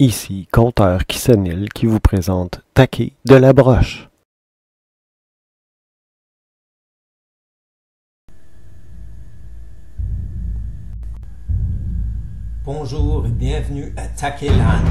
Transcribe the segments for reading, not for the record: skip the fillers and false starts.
Ici, Conteur Kissonil qui vous présente Taquet de la Broche. Bonjour et bienvenue à Taqueland.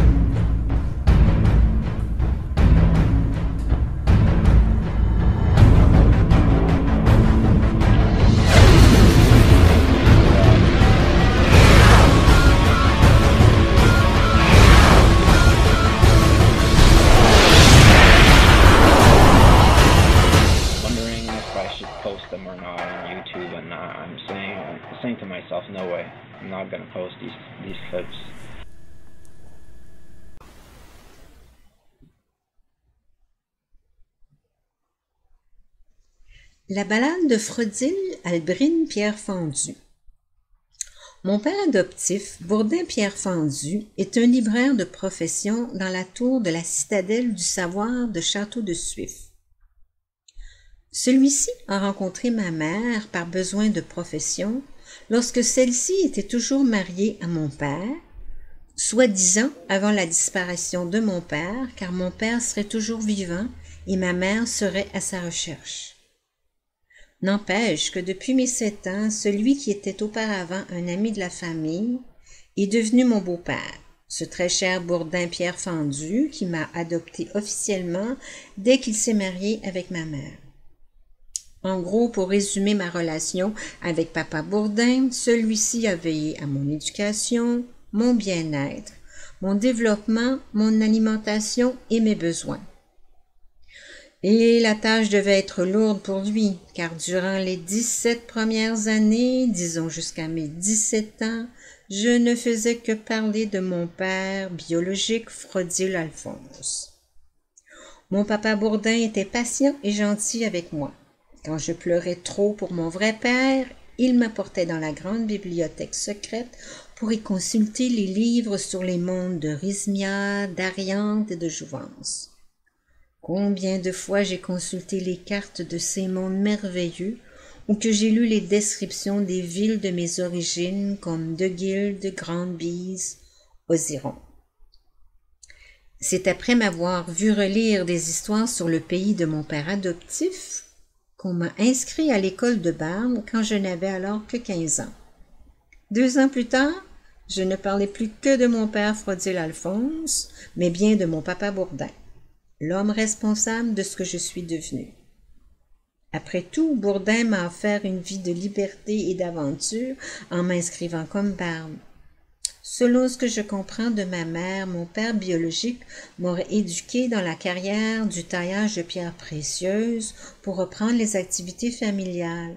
Wondering if I should post them or not on YouTube, and I'm saying to myself, no way, I'm not gonna post these clips. La balade de Frodil Albrine Pierre Fendu. Mon père adoptif, Bourdin Pierre Fendu, est un libraire de profession dans la tour de la citadelle du savoir de Château de Suif. Celui-ci a rencontré ma mère par besoin de profession lorsque celle-ci était toujours mariée à mon père, soit 10 ans avant la disparition de mon père, car mon père serait toujours vivant et ma mère serait à sa recherche. N'empêche que depuis mes 7 ans, celui qui était auparavant un ami de la famille est devenu mon beau-père, ce très cher Bourdin Pierre Fendu qui m'a adopté officiellement dès qu'il s'est marié avec ma mère. En gros, pour résumer ma relation avec papa Bourdin, celui-ci a veillé à mon éducation, mon bien-être, mon développement, mon alimentation et mes besoins. Et la tâche devait être lourde pour lui, car durant les 17 premières années, disons jusqu'à mes 17 ans, je ne faisais que parler de mon père biologique Frodil Alphonse. Mon papa Bourdin était patient et gentil avec moi. Quand je pleurais trop pour mon vrai père, il m'apportait dans la grande bibliothèque secrète pour y consulter les livres sur les mondes de Rhysmia, d'Ariante et de Jouvence. Combien de fois j'ai consulté les cartes de ces mondes merveilleux ou que j'ai lu les descriptions des villes de mes origines comme De Guilde, Grande-Bise, Osiron. C'est après m'avoir vu relire des histoires sur le pays de mon père adoptif qu'on m'a inscrit à l'école de Berne quand je n'avais alors que 15 ans. 2 ans plus tard, je ne parlais plus que de mon père Frodil Alphonse, mais bien de mon papa Bourdin, l'homme responsable de ce que je suis devenue. Après tout, Bourdin m'a offert une vie de liberté et d'aventure en m'inscrivant comme barbe. Selon ce que je comprends de ma mère, mon père biologique m'aurait éduqué dans la carrière du taillage de pierres précieuses pour reprendre les activités familiales.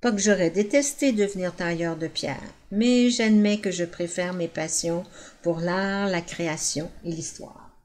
Pas que j'aurais détesté devenir tailleur de pierre, mais j'admets que je préfère mes passions pour l'art, la création et l'histoire.